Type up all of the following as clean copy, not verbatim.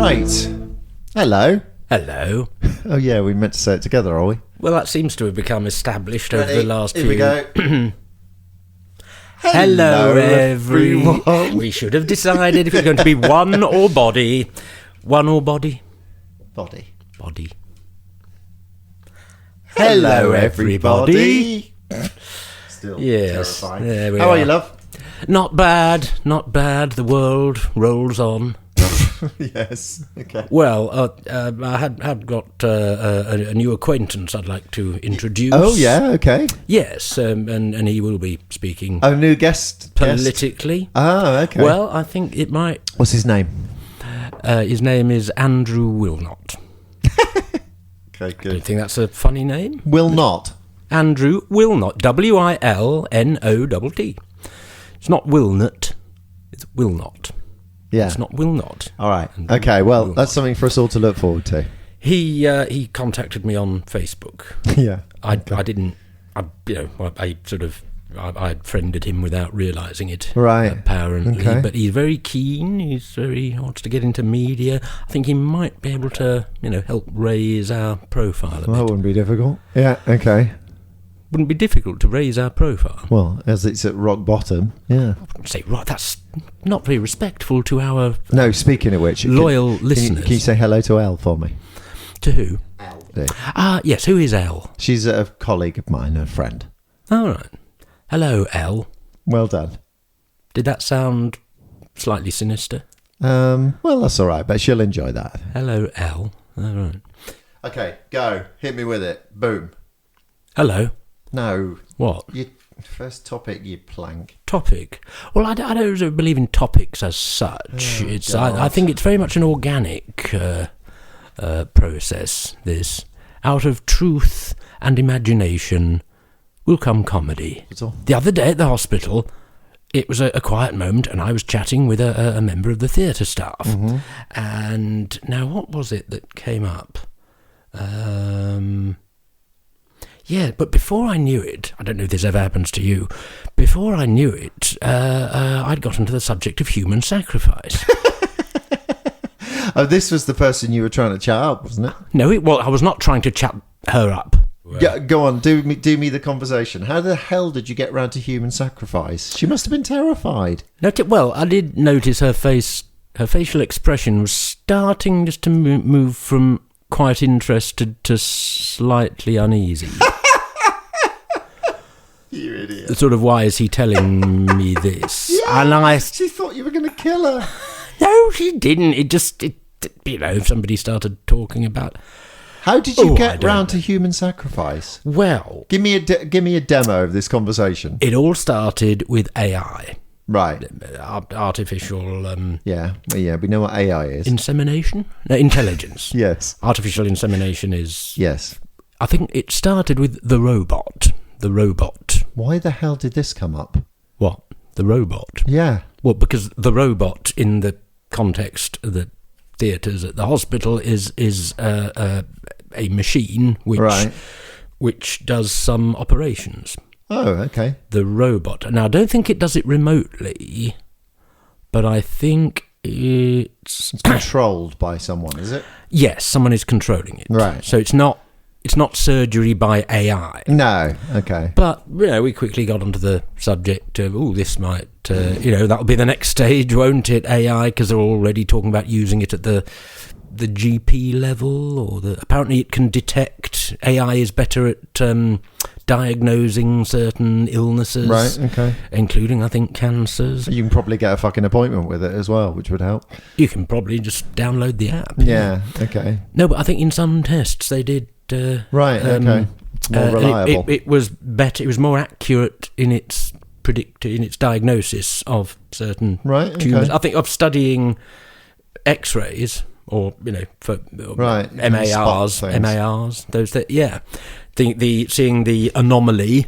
Right. Hello. Hello. Oh yeah, we meant to say it together, are we? Well, that seems to have become established over the last Here few... we go. Hello, everyone. We should have decided if it's going to be one or body. One or body? Body. Body. Hello, everybody. Still Yes. terrifying. There we How are are. you, love? Not bad, not bad. The world rolls on. Yes. Okay. Well, I had got a new acquaintance I'd like to introduce. Oh yeah. Okay. Yes, and he will be speaking Oh, new guest. politically. Oh, okay. Well, I think it might... What's his name? His name is Andrew Wilnott. Okay, I good. don't think that's a funny name. Wilnott. Andrew Wilnott. Wilnott. It's not Wilnott. It's Wilnott. Yeah. It's not Wilnott. All right. Andrew Okay. Well, Wilnott. that's something for us all to look forward to. He contacted me on Facebook. Yeah. I friended him without realising it. Right. Apparently, Okay. but he's very keen. Wants to get into media. I think he might be able to, help raise our profile a Well, that bit. wouldn't be difficult. Yeah. Okay. Wouldn't be difficult to raise our profile. Well, as it's at rock bottom. Yeah. Say, right, that's not very respectful to our No. Speaking of which, loyal can you, listeners. can you say hello to Elle for me? To who? Yeah. Yes. Who is Elle? She's a colleague of mine, a friend. All right. Hello, Elle. Well done. Did that sound slightly sinister? Well, that's all right, but she'll enjoy that. Hello, Elle. All right. Okay, go. Hit me with it. Boom. Hello. No. What? Your first topic, you plank. Topic. Well, I don't believe in topics as such. Oh, I think it's very much an organic process, this. Out of truth and imagination will come comedy. That's all. The other day at the hospital, it was a quiet moment, and I was chatting with a member of the theatre staff. Mm-hmm. And now, what was it that came up? Yeah, but before I knew it, I don't know if this ever happens to you, before I knew it, I'd got into the subject of human sacrifice. Oh, this was the person you were trying to chat up, wasn't it? No, I was not trying to chat her up. Yeah, go on. Do me the conversation. How the hell did you get round to human sacrifice? She must have been terrified. Well, I did notice her facial expression was starting just to move from quite interested to slightly uneasy. You idiot. Sort of, why is he telling me this? Yeah, And she thought you were going to kill her. no, she didn't. Somebody started talking about... How did you I get don't round to human sacrifice? Well, Give me a demo of this conversation. it all started with AI. Right. Artificial Yeah. Well, yeah. We know what AI is. insemination? No, intelligence. Yes. Artificial insemination is... Yes. I think it started with the robot. The robot. Why the hell did this come up? What? The robot? Yeah. Well, because the robot, in the context of the theatres at the hospital, is a machine which does some operations. Oh, okay. The robot. Now, I don't think it does it remotely, but I think it's Controlled by someone, is it? yes, someone is controlling it. Right. So it's not surgery by AI. No. Okay. But, we quickly got onto the subject of, this might, that'll be the next stage, won't it, AI? Because they're already talking about using it at the GP level, or apparently it can detect, AI is better at diagnosing certain illnesses. Right. Okay. Including, I think, cancers. You can probably get a fucking appointment with it as well, which would help. You can probably just download the app. Yeah. Okay. No, but I think in some tests they did... Right. Okay. More reliable. It was better. It was more accurate in its diagnosis of certain Right. tumours. Okay. I think of studying X-rays or for Right. MARs, Spot things. those that seeing the anomaly.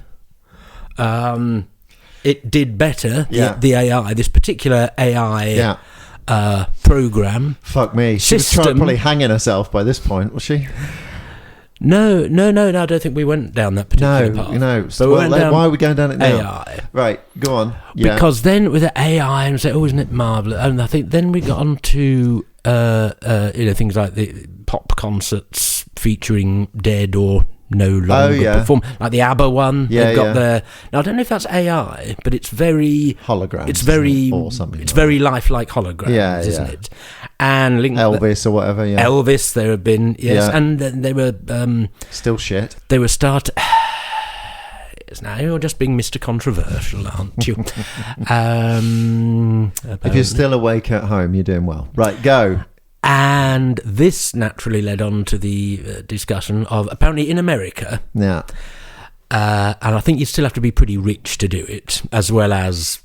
It did better. Yeah. The AI, this particular AI. Yeah. Program. Fuck me. She was probably hanging herself by this point, was she? No, I don't think we went down that particular path. No. But Why are we going down it now? AI. Right, go on. Yeah. Because then with the AI, and say, isn't it marvellous? And I think then we got on to things like the pop concerts featuring dead or no longer perform, like the ABBA one. They've got their. Now I don't know if that's AI, but it's very holograms. It's very or something. It's very lifelike holograms, isn't it? And Elvis or whatever. Yeah, Elvis. There have been and they were still shit. They were Now you're just being Mr. Controversial, aren't you? If you're still awake at home, you're doing well. Right, go. And this naturally led on to the discussion of, apparently in America, and I think you still have to be pretty rich to do it, as well as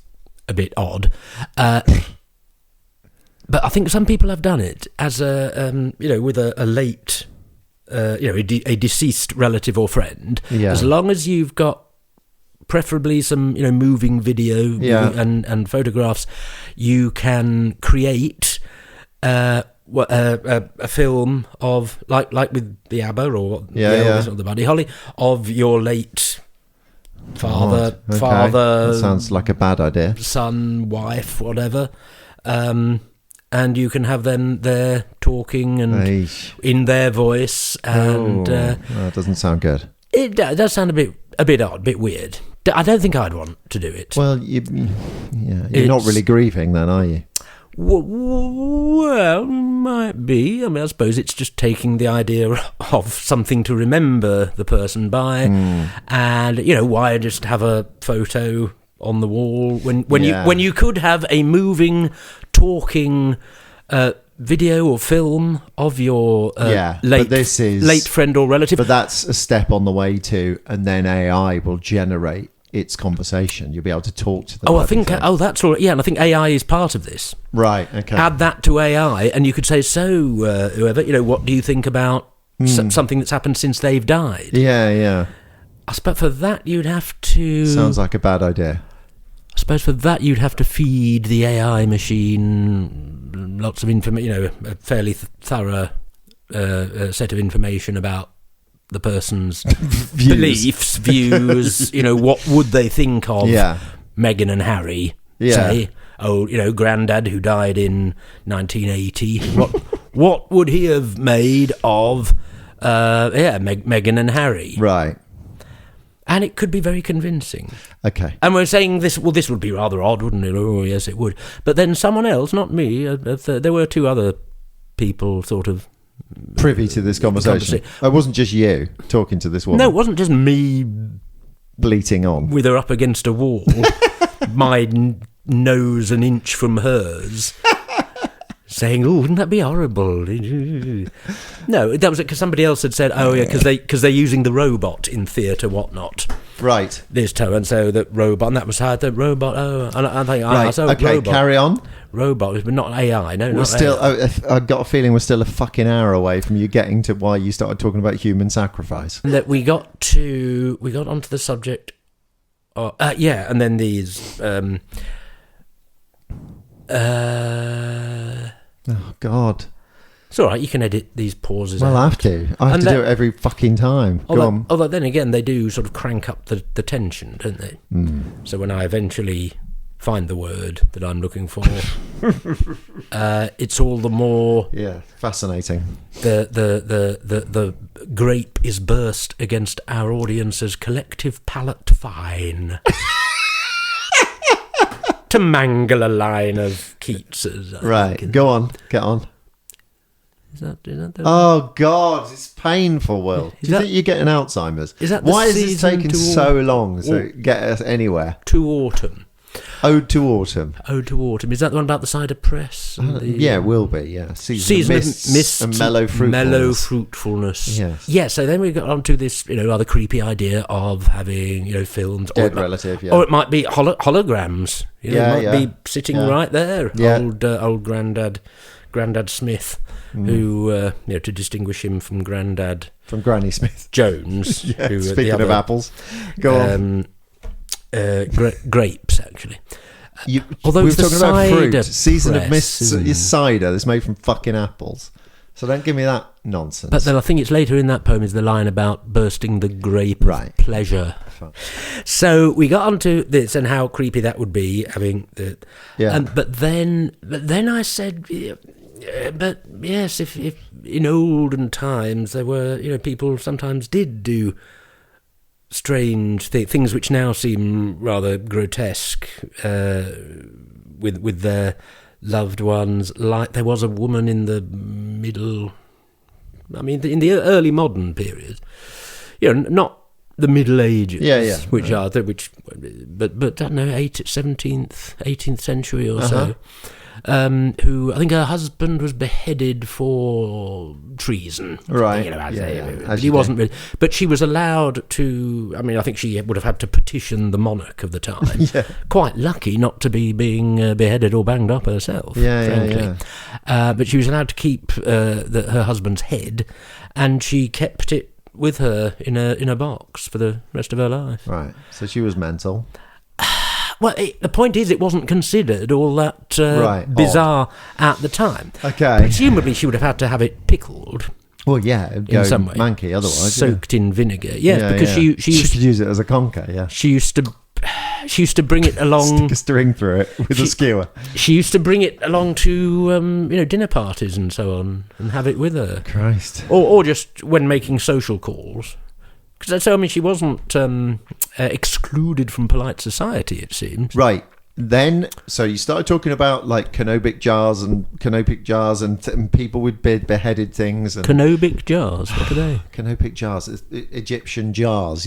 a bit odd. But I think some people have done it as with a late, a deceased relative or friend. Yeah. As long as you've got preferably some, moving video and photographs, you can create a film of like with the ABBA or the Elvis or the Buddy Holly of your late father. That sounds like a bad idea. Son, wife, whatever. And you can have them there talking and in their voice. And that doesn't sound good. It does sound a bit odd, a bit weird. I don't think I'd want to do it. Well, you're not really grieving then, are you? Well, might be. I mean, I suppose it's just taking the idea of something to remember the person by, and why just have a photo on the wall when you could have a moving, talking video or film of your late friend or relative. But that's a step on the way to, and then AI will generate its conversation. You'll be able to talk to them. That's all. Yeah, and I think AI is part of this. Right. Okay. Add that to AI, and you could say, so whoever, what do you think about something that's happened since they've died? Yeah. I suppose for that you'd have to. Sounds like a bad idea. I suppose for that you'd have to feed the AI machine lots of information, a fairly thorough set of information about the person's beliefs, views. What would they think of Meghan and Harry? Say, Grandad who died in 1980. What would he have made of Meghan and Harry? Right. And it could be very convincing. Okay. And we're saying this. Well, this would be rather odd, wouldn't it? Oh, yes, it would. But then someone else, not me. There were two other people, sort of privy to this conversation. It wasn't just you talking to this woman. No, it wasn't just me bleating on with her up against a wall, my nose an inch from hers. Saying, "Oh, wouldn't that be horrible?" No, that was because somebody else had said, "Oh, yeah, because they're using the robot in theatre, whatnot." Right. This time, and so the robot, and that was how the robot. Oh, and I think, right. Okay, robot, carry on. Robot, but not AI. No, not still. AI. I got a feeling we're still a fucking hour away from you getting to why you started talking about human sacrifice. That we got onto the subject. And then these. Oh, God. It's all right, you can edit these pauses out. I have to. I have to do it every fucking time. Although then again, they do sort of crank up the tension, don't they? So when I eventually find the word that I'm looking for, it's all the more... Yeah, fascinating. The grape is burst against our audience's collective palate fine. To mangle a line of Keats's. Right, go on, get on. Is that the... Oh, God, it's painful, Will. Do you think you're getting Alzheimer's? Why is this taking so long to get us anywhere? To Autumn. Ode to Autumn. Ode to Autumn. Is that the one about the cider press? Yeah, it will be, yeah. Season of mist and mellow fruitfulness. Mellow fruitfulness. Yes. Yeah, so then we got onto this, rather creepy idea of having, films. Dead relative, yeah. Or it might be holograms. It might be sitting right there. Yeah. Old Grandad Smith, who, to distinguish him from Grandad... From Granny Smith. Jones. Speaking of apples. Go on. Grapes, actually. Although we were talking about fruit. Season of mist is cider that's made from fucking apples. So don't give me that nonsense. But then I think it's later in that poem is the line about bursting the grape of pleasure. Fine. So we got onto this and how creepy that would be having the. Yeah. But then I said, But yes, if in olden times there were, people sometimes did do strange things which now seem rather grotesque with their loved ones. Like there was a woman in the in the early modern period, not the Middle Ages, but I don't know, 17th, 18th century or so. Who I think her husband was beheaded for treason. Right. He wasn't really, but she was allowed to. I think she would have had to petition the monarch of the time. Quite lucky not to be being beheaded or banged up herself. Frankly. But she was allowed to keep her husband's head, and she kept it with her in a box for the rest of her life. Right. So she was mental. Well, the point is, it wasn't considered all that bizarre at the time. Okay. Presumably, she would have had to have it pickled. Well, yeah, it'd go in some way. Manky otherwise. Soaked in vinegar. Yes, because she could use it as a conker. Yeah. She used to bring it along. Stick a string through it with a skewer. She used to bring it along to dinner parties and so on, and have it with her. Christ. Or just when making social calls. So, she wasn't excluded from polite society, it seems. Right. Then, so you started talking about like canopic jars and people with beheaded things. And canopic jars? What are they? Canopic jars. Egyptian jars,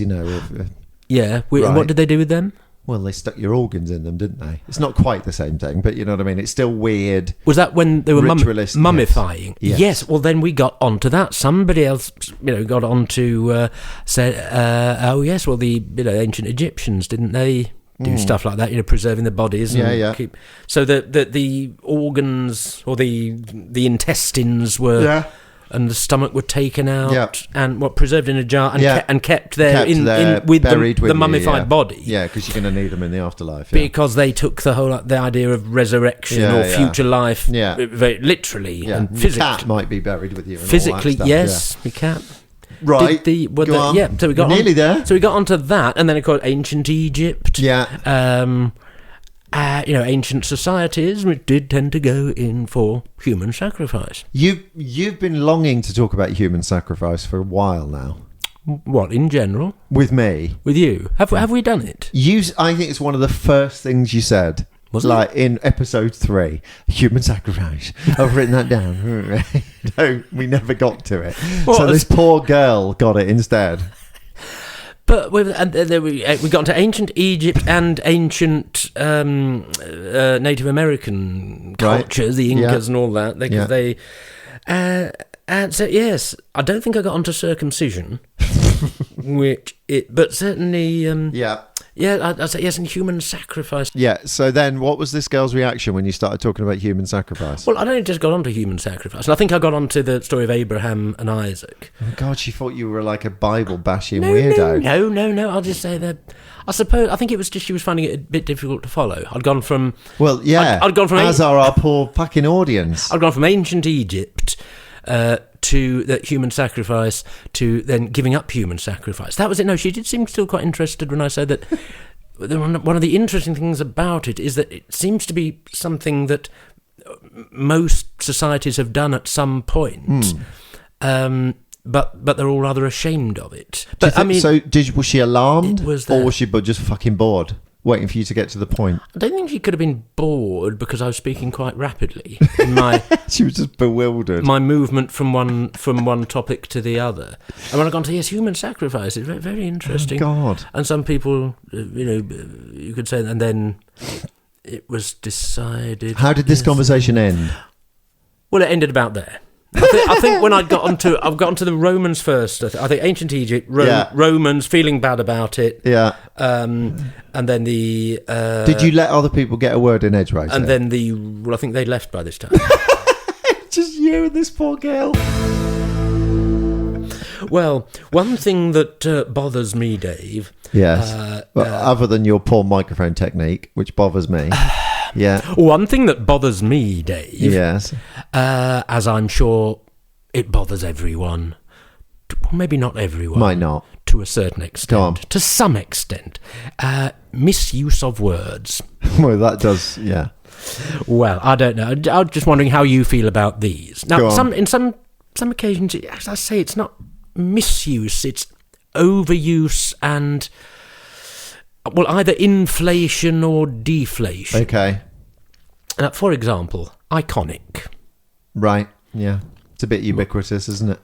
Yeah. Right. What did they do with them? Well, they stuck your organs in them, didn't they? It's not quite the same thing, but you know what I mean? It's still weird. Was that when they were mummifying? Yes. Well, then we got onto that. Somebody else, got on to say, oh, yes, well, the ancient Egyptians, didn't they do stuff like that, preserving the bodies? And so the organs or the intestines were... Yeah. And the stomach were taken out and preserved in a jar and kept there with the mummified body. Yeah, because you're going to need them in the afterlife. Yeah. Because they took the idea of resurection or future life very literally and physically. Your cat might be buried with you. And physically, all that stuff, yes, your cat. Right. Go on. So we got nearly there. So we got onto that, and then of course ancient Egypt. Yeah. Ancient societies which did tend to go in for human sacrifice. You've been longing to talk about human sacrifice for a while now. What, in general? With me. With you. Have we done it? I think it's one of the first things you said. Was it? In episode 3, human sacrifice. I've written that down. No, we never got to it. So this poor girl got it instead. But we got into ancient Egypt and ancient Native American cultures, the Incas and all that. And so yes, I don't think I got onto circumcision, but certainly I'd say yes, and human sacrifice. Yeah. So then, what was this girl's reaction when you started talking about human sacrifice? Well, I only just got onto human sacrifice, and I think I got onto the story of Abraham and Isaac. Oh God, she thought you were like a Bible bashing weirdo. No. I'll just say that. I think it was just she was finding it a bit difficult to follow. I'd gone from as are our poor fucking audience. I'd gone from ancient Egypt to the human sacrifice to then giving up human sacrifice. That was it. No, she did seem still quite interested when I said that. One of the interesting things about it is that it seems to be something that most societies have done at some point, but they're all rather ashamed of it. But was she alarmed, or was she just fucking bored? Waiting for you to get to the point. I don't think she could have been bored because I was speaking quite rapidly. In my she was just bewildered. My movement from one topic to the other. And when I got to human sacrifice, it's very, very interesting. Oh God! And some people, you could say, and then it was decided. How did this conversation end? Well, it ended about there. I think when I've got onto the Romans first. I think ancient Egypt, Romans feeling bad about it. Yeah. And then the. Did you let other people get a word in edgeways? And then I think they left by this time. Just you and this poor girl. Well, one thing that bothers me, Dave. Yes. Other than your poor microphone technique, which bothers me. Yeah. One thing that bothers me, Dave. Yes. As I'm sure it bothers everyone. Maybe not everyone. Might not. To a certain extent. Go on. To some extent. Misuse of words. Well, that does, yeah. Well, I don't know. I'm just wondering how you feel about these. Now, some occasions, as I say, it's not misuse, it's overuse and, well, either inflation or deflation. Okay. For example, iconic. Right, yeah. It's a bit ubiquitous, isn't it?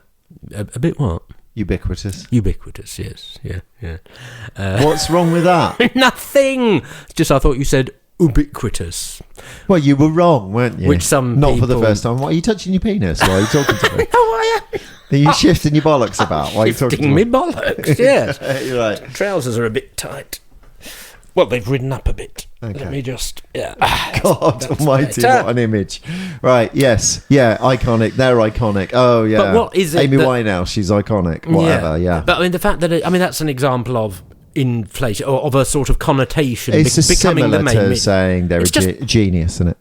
A bit what? Ubiquitous. Ubiquitous, yes. Yeah. What's wrong with that? Nothing! Just I thought you said ubiquitous. Well, you were wrong, weren't you? Which some Not people... for the first time. Why are you touching your penis? Why are you talking to me? No, I am. Are you shifting your bollocks about? Why are you talking to me me? bollocks, yes. You're right. Trousers are a bit tight. Well, they've ridden up a bit. Okay. Let me just... Yeah. God almighty, what an image. Right, yes. Yeah, iconic. They're iconic. Oh, yeah. But what is it Amy Winehouse, she's iconic. Whatever, yeah. But I mean, the fact that... that's an example of inflation, or of a sort of connotation it's becoming similar the main... to saying they're genius, isn't it?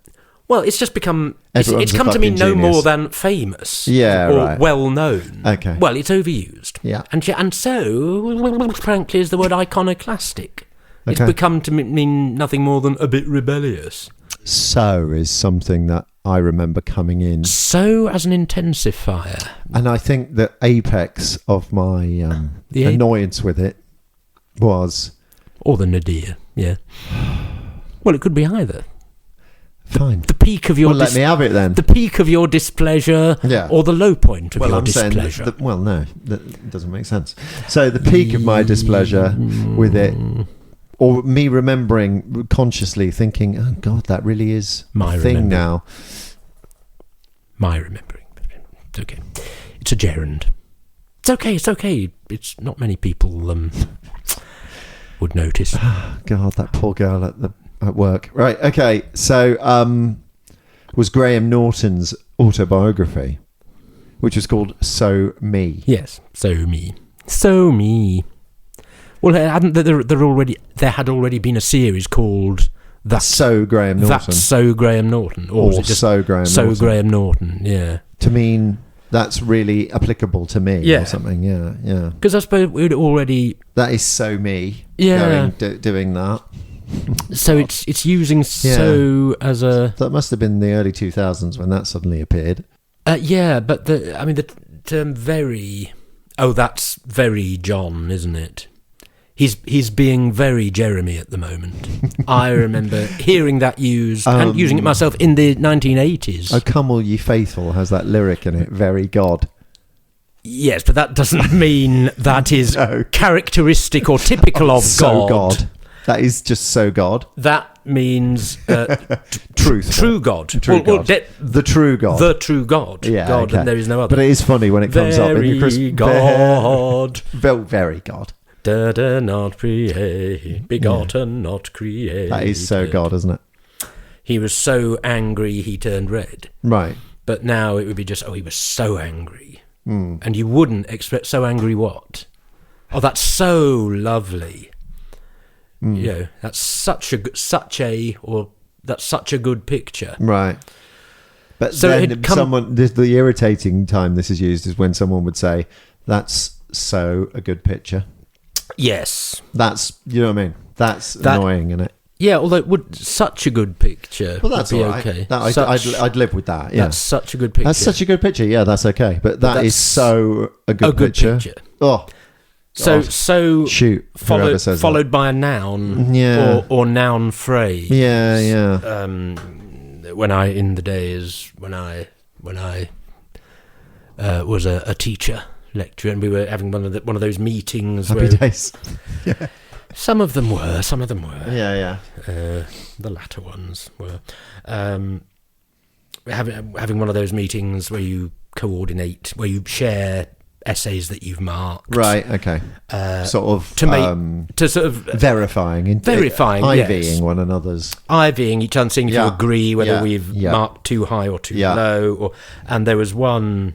Well, it's just become... Everyone's It's come to mean no genius. more than famous. Yeah, or right. well-known. Okay. Well, it's overused. Yeah. And so, frankly, is the word iconoclastic. It's Okay. become to mean nothing more than a bit rebellious. So is something that I remember coming in. So as an intensifier. And I think the apex of my annoyance with it was... Or the nadir, yeah. Well, it could be either. Fine. The peak of your... Well, let me have it then. The peak of your displeasure, Yeah. or the low point of your I'm saying displeasure. no, that doesn't make sense. So the peak of my displeasure with it, or me remembering consciously thinking, oh God, that really is My a thing remembering. now. My remembering. It's okay. It's a gerund. It's okay. It's not many people would notice. God, that poor girl at work. Right, okay. So was Graham Norton's autobiography, which was called So Me. Yes, so me. Well, there had already been a series called That's So Graham Norton. That's So Graham Norton, Or was it just So Graham So Norton. Graham Norton, yeah. To mean that's really applicable to me or something, yeah. Because I suppose we'd already... That is so me. Yeah. Doing that. So it's using so as a... That must have been the early 2000s when that suddenly appeared. Yeah, but the term very... Oh, that's very John, isn't it? He's being very Jeremy at the moment. I remember hearing that used and using it myself in the 1980s. Oh, Come All Ye Faithful has that lyric in it, very God. Yes, but that doesn't mean that is characteristic or typical of So God. God. That is just so God. That means Truth. true God. True God. The true God. The true God. Yeah, God, okay. and there is no other. But it is funny when it comes up in your Very God. Very God. Da not create, begotten, not created. That is so God, isn't it? He was so angry he turned red. Right. But now it would be just, he was so angry. And you wouldn't expect so angry what? Oh, that's so lovely. That's such a good picture. Right. But So then the irritating time this is used is when someone would say, that's so a good picture. Yes. That's, you know what I mean? That's annoying, isn't it? Yeah, although it would such a good picture. Well, that's would be all right. okay. I'd live with that. Yeah, That's such a good picture. That's such a good picture. Yeah, that's okay. But that is so a good picture. Oh, So shoot. Whoever says followed by a noun. Yeah. Or noun phrase. Yeah. When I was a teacher lecturer, and we were having one of those meetings. Happy days. Yeah. Some of them were. Yeah. The latter ones were. Having one of those meetings where you coordinate, where you share essays that you've marked. Right. Okay. Sort of verifying, IVing one another's, IVing each other, seeing if you agree whether we've marked too high or too low. And there was one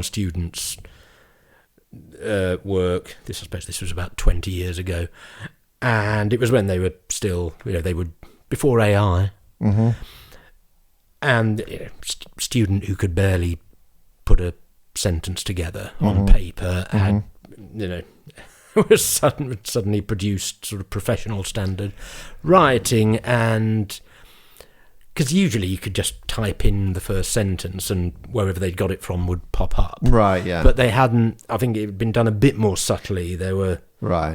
student's work. I suppose this was about 20 years ago, and it was when they were still, they would before AI. Mm-hmm. And student who could barely put a sentence together on paper had, was suddenly produced sort of professional standard writing, and because usually you could just type in the first sentence and wherever they'd got it from would pop up. Right, yeah. But they hadn't. I think it had been done a bit more subtly. There were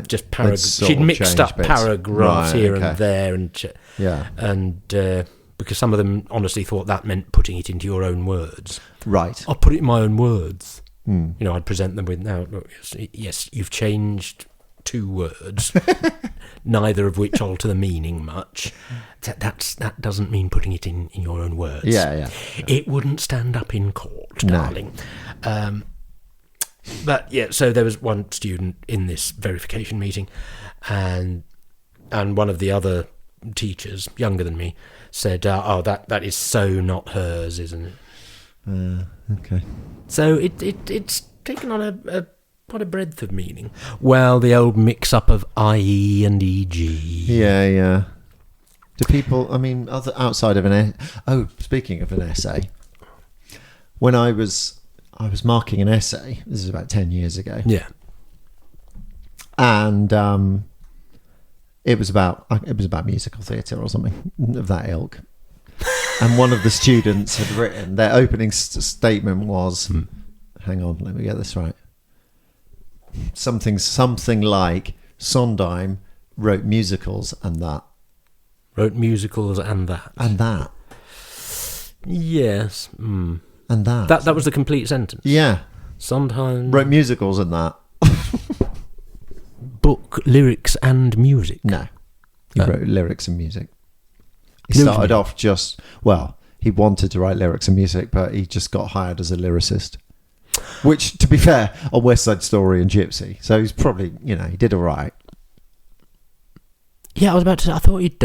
just paragraphs. sort She'd of mixed up changed bits. paragraphs Right, here okay. and there, and because some of them honestly thought that meant putting it into your own words. Right. I'll put it in my own words. Mm. You know, I'd present them with, now, look, yes, you've changed 2 words, neither of which alter the meaning much. That doesn't mean putting it in your own words. Yeah. It wouldn't stand up in court, No. darling. But yeah, so there was one student in this verification meeting, and one of the other teachers, younger than me, said, that is so not hers, isn't it? Okay. So it's taken on quite a breadth of meaning. Well, the old mix-up of IE and EG. Yeah. Do people, I mean, outside of speaking of an essay, when I was marking an essay, this is about 10 years ago. Yeah. And it was about musical theatre or something of that ilk. And one of the students had written, their opening statement was, hang on, let me get this right. Something like Sondheim wrote musicals and that. Wrote musicals and that. And that. Yes. Mm. And that. That was the complete sentence. Yeah. Sondheim Wrote musicals and that. book, lyrics and music. No. He wrote lyrics and music. He Lyrics started and off he wanted to write lyrics and music, but he just got hired as a lyricist. Which, to be fair, on West Side Story and Gypsy. So he's probably, he did all right. Yeah, I was about to say, I thought he'd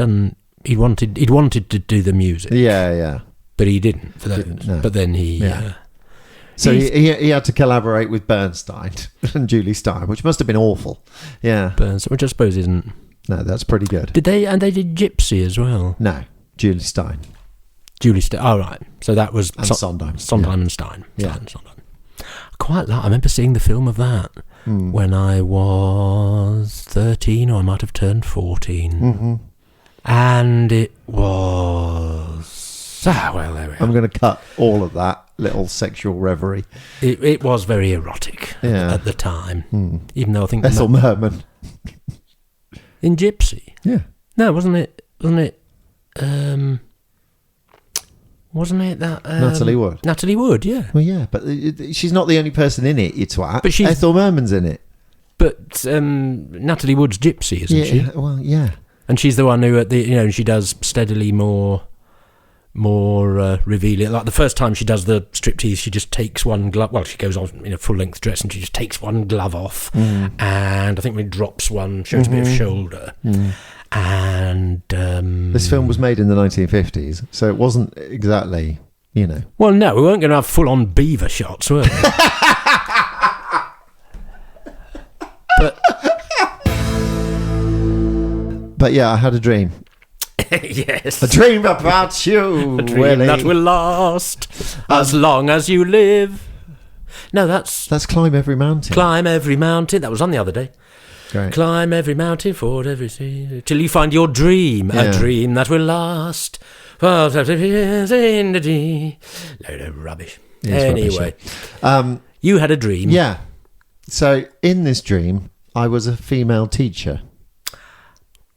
wanted to do the music. Yeah. But he didn't for those. No. But then he... Yeah. So he had to collaborate with Bernstein and Julie Stein, which must have been awful. Yeah. Bernstein, which I suppose isn't... No, that's pretty good. Did they did Gypsy as well? No, Julie Stein. Julie Stein. Oh, right. So that was... And Sondheim. Sondheim and Stein. Yeah. Sondheim. I remember seeing the film of that when I was 13, or I might have turned 14. Mm-hmm. And it was... there we are. I'm going to cut all of that little sexual reverie. It was very erotic at the time. Even though I think... Ethel Merman. In Gypsy? Yeah. No, wasn't it that... Natalie Wood. Natalie Wood, yeah. Well, yeah, but she's not the only person in it, you twat. But Ethel Merman's in it. But Natalie Wood's Gypsy, isn't she? Well, yeah. And she's the one who, she does steadily more revealing. Like the first time she does the striptease, she just takes one glove. Well, she goes on in a full-length dress and she just takes one glove off, and I think when drops one, shows a bit of shoulder. And this film was made in the 1950s, so it wasn't exactly, Well, no, we weren't going to have full-on beaver shots, were we? But yeah, I had a dream. Yes. A dream about you, A dream Willie. that will last as long as you live. No, that's Climb Every Mountain. Climb Every Mountain. That was on the other day. Great. Climb every mountain, ford every sea, till you find your dream, a dream that will last. Load of rubbish. Anyway, rubbish. You had a dream. Yeah. So in this dream, I was a female teacher.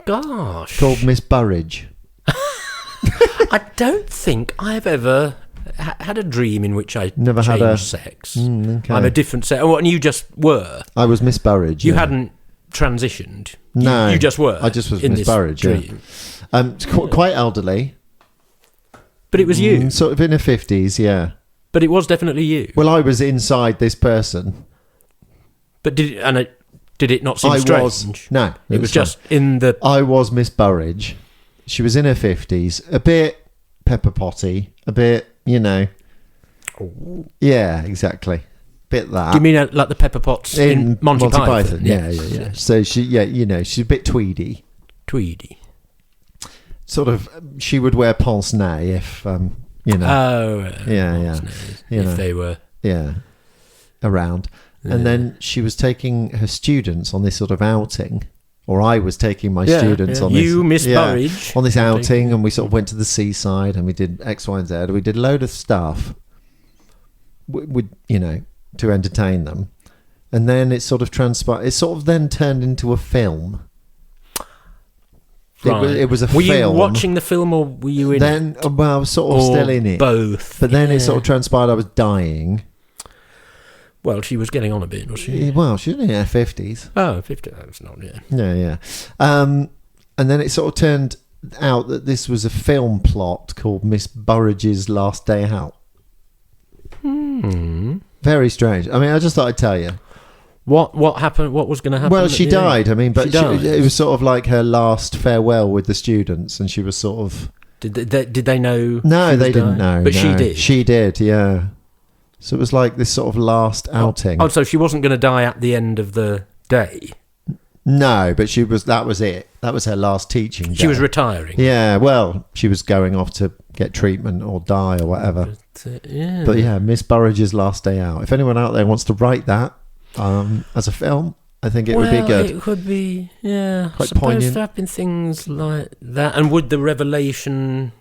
Gosh. Called Miss Burridge. I don't think I've ever had a dream in which I Never changed had sex. Okay. I'm a different sex. Oh, and you just were. I was Miss Burridge. You hadn't transitioned. No. You just were. I just was in Miss this Burridge, dream. Quite elderly. But it was you. Sort of in her 50s, yeah. But it was definitely you. Well, I was inside this person. But did it not seem strange? No. It was just in the... I was Miss Burridge. She was in her 50s. A bit pepper potty. A bit, Oh. Yeah, exactly. Bit that. Do you mean like the pepper pots in Monty Python? Yeah. So she, she's a bit tweedy. Tweedy. Sort of, she would wear pince-nez if, Oh, yeah. If they were... Yeah. Around. And then she was taking her students on this sort of outing or I was taking my students on you, Miss this, Burridge, on this outing, and we sort of went to the seaside, and we did X, Y, and Z. We did a load of stuff, to entertain them, and then it sort of transpired. It sort of then turned into a film. Right. It was a film. Were you watching the film, or were you in then, it? Well, I was sort of still in it. Both. But then it sort of transpired I was dying. Well, she was getting on a bit, was she? Well, she was in her 50s. Oh, 50. That's not, yeah. Yeah. And then it sort of turned out that this was a film plot called Miss Burridge's Last Day Out. Very strange. I mean, I just thought I'd tell you. What happened? What was going to happen? Well, she died. I mean, but it was sort of like her last farewell with the students, and she was sort of. Did they know? No, they didn't know. But no. she did. She did, yeah. So it was like this sort of last outing. Oh, so she wasn't going to die at the end of the day. No, but she was. That was it. That was her last teaching day. She was retiring. Yeah, well, she was going off to get treatment or die or whatever. But yeah, Miss Burridge's Last Day Out. If anyone out there wants to write that as a film, I think it would be good. It could be, yeah. Quite supposed poignant. to happen things like that. And would the revelation?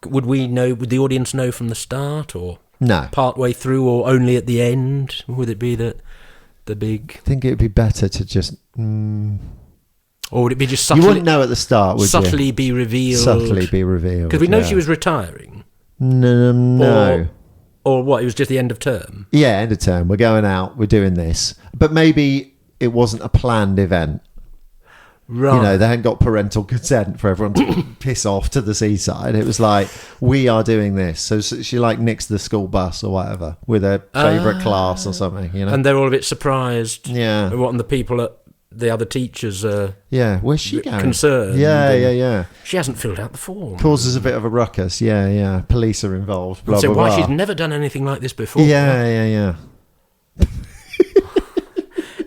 Would we know? Would the audience know from the start, or no, part way through, or only at the end? Would it be the big? I think it would be better to just. Or would it be just subtly? You wouldn't know at the start, would subtly you? be revealed. Subtly be revealed. Because we know she was retiring. No. Or what? It was just the end of term. Yeah, end of term. We're going out. We're doing this, but maybe it wasn't a planned event. Right. They hadn't got parental consent for everyone to piss off to the seaside. It was like, we are doing this. So she like nicks the school bus or whatever with her favourite class or something, And they're all a bit surprised. Yeah. What, and the people at the other teachers are where's she going? Concerned. Yeah. She hasn't filled out the form. Causes a bit of a ruckus. Yeah. Police are involved. Blah, so blah, why blah. she's never done anything like this before. Yeah.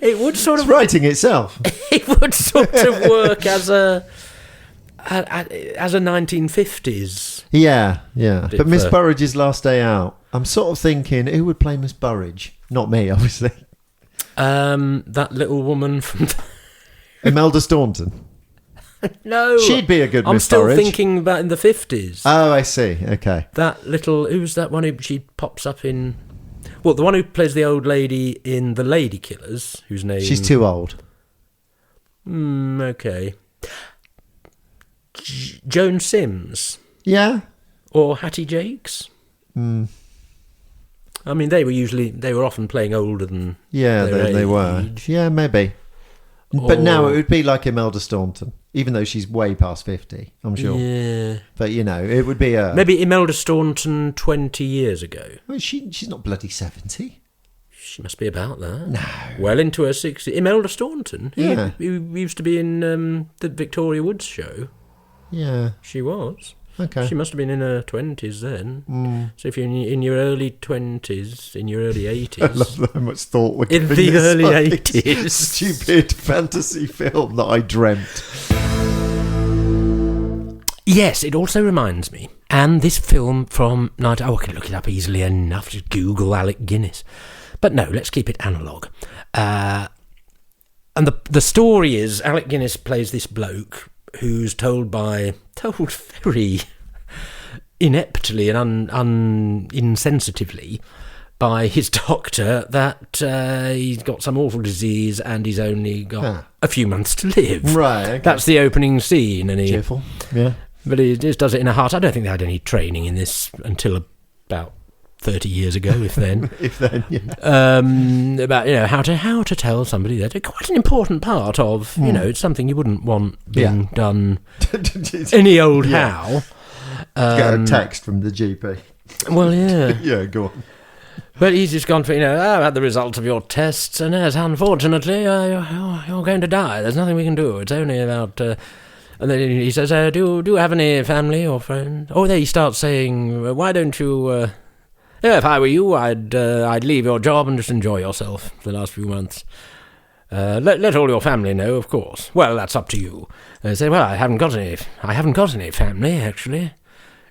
It would sort of writing itself. It would sort of work as a 1950s. Yeah. But Miss for- Burridge's Last Day Out. I'm sort of thinking, who would play Miss Burridge? Not me, obviously. That little woman from Imelda Staunton. No, she'd be a good I'm Miss still Burridge. thinking about in the 50s. Oh, I see. Okay. That little, who's that one who she pops up in? Well, the one who plays the old lady in The Lady Killers, whose name... She's too old. Okay. Joan Sims. Yeah. Or Hattie Jakes. I mean, they were often playing older than they were. Yeah, maybe. But now it would be like Imelda Staunton, even though she's way past 50, I'm sure. Yeah. But, it would be a... Maybe Imelda Staunton 20 years ago. Well, she's not bloody 70. She must be about that. No. Well into her 60s. Imelda Staunton? Yeah. Who used to be in the Victoria Woods show. Yeah. She was. Okay. She must have been in her 20s then. So if you're in your early 20s, in your early 80s... I love how much thought we're in giving the this early like 80s. stupid fantasy film that I dreamt. Yes, it also reminds me, and this film from... I can look it up easily enough, just Google Alec Guinness. But no, let's keep it analogue. And the story is, Alec Guinness plays this bloke who's told very ineptly and insensitively by his doctor that he's got some awful disease and he's only got a few months to live. Right, okay. That's the opening scene. And cheerful, yeah. But he just does it in a heart. I don't think they had any training in this until about 30 years ago, if then. About how to tell somebody that quite an important part of it's something you wouldn't want being done any old how. Get a text from the GP. Well, yeah. Yeah, go on. But he's just gone for, I've had the results of your tests, and yes, unfortunately, you're going to die. There's nothing we can do. It's only about... and then he says, do you have any family or friends? Oh, there he starts saying, why don't you... if I were you, I'd leave your job and just enjoy yourself for the last few months. Let all your family know, of course. Well, that's up to you. They say, well, I haven't got any family, actually.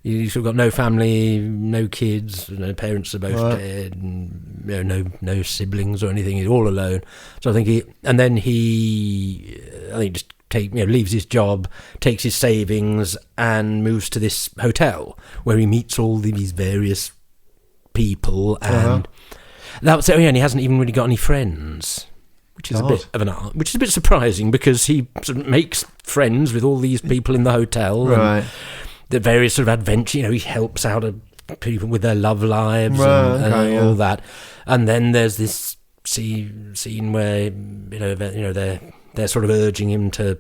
He's sort of got no family, no kids, no parents are both dead, and, no siblings or anything. He's all alone. So I think he just leaves his job, takes his savings, and moves to this hotel where he meets all these various people, and and he hasn't even really got any friends. Which is a bit of an art, which is a bit surprising because he sort of makes friends with all these people in the hotel, and the various sort of adventure. He helps out people with their love lives and all that. And then there's this scene where they're sort of urging him to,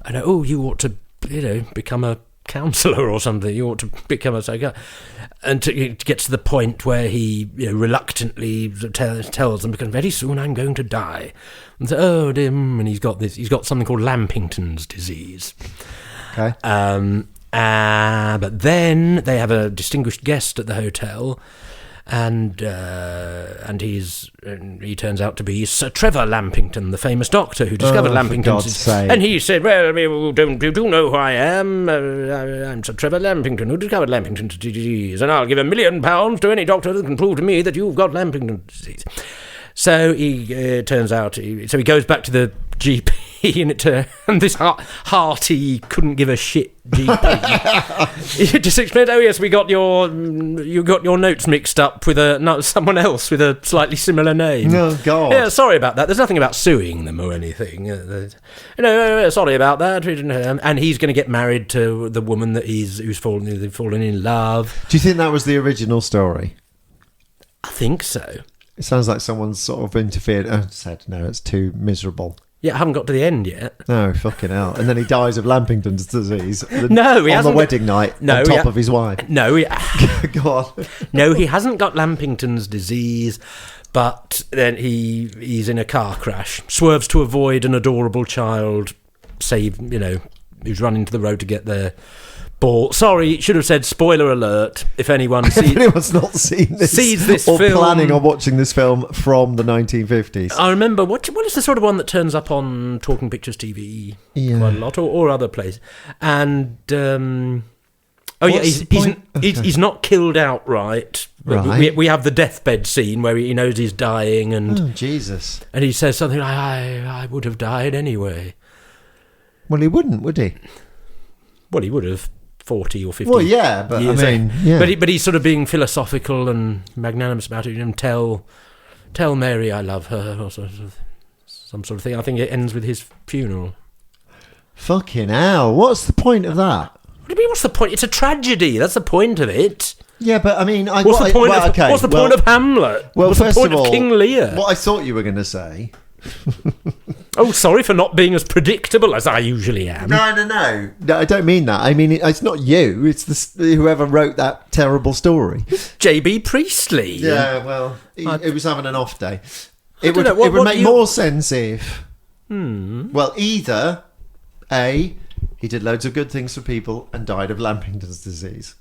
you ought to become a counsellor or something. You ought to become a psychiatrist. And it gets to the point where he reluctantly tells them, because very soon I'm going to die. And so, and he's got something called Lampington's disease. Okay. But then they have a distinguished guest at the hotel, and he turns out to be Sir Trevor Lampington, the famous doctor who discovered Lampington's disease. And he said, "Well, you do know who I am. I'm Sir Trevor Lampington, who discovered Lampington's disease, and I'll give £1 million to any doctor that can prove to me that you've got Lampington's disease." So he turns out, he goes back to the GP, and this hearty, couldn't give a shit GP. He just explained, "Oh yes, you got your notes mixed up with someone else with a slightly similar name." Oh God! Yeah, sorry about that. There's nothing about suing them or anything. Sorry about that. And he's going to get married to the woman who's fallen in love. Do you think that was the original story? I think so. It sounds like someone's sort of interfered and said, "No, it's too miserable." Yeah, I haven't got to the end yet. No, fucking hell. And then he dies of Lampington's disease. No, he hasn't. On the wedding night, on top of his wife. No, Go on. No, he hasn't got Lampington's disease, but then he's in a car crash, swerves to avoid an adorable child, who's run into the road to get their ball. Sorry, should have said spoiler alert. If anyone's not seen this, sees this or film, planning on watching this film from the 1950s. I remember what is the sort of one that turns up on Talking Pictures TV quite a lot, or other places. And he's not killed outright. Right. We have the deathbed scene where he knows he's dying, and Jesus, and he says something like, "I would have died anyway." Well, he wouldn't, would he? Well, he would have. 40 or 50 Well, yeah, but years. I mean, yeah. But he's sort of being philosophical and magnanimous about it, and tell Mary I love her, or some sort of thing. I think it ends with his funeral. Fucking hell! What's the point of that? What do you mean? What's the point? It's a tragedy. That's the point of it. Yeah, but I mean, what's the point of Hamlet? Well, what's first the point of all, of King Lear? What I thought you were going to say. Oh, sorry for not being as predictable as I usually am. No, I don't mean that. I mean, it's not you. It's whoever wrote that terrible story. J.B. Priestley. Yeah, well, he was having an off day. It would make more sense if... Well, either, A, he did loads of good things for people and died of Lampington's disease.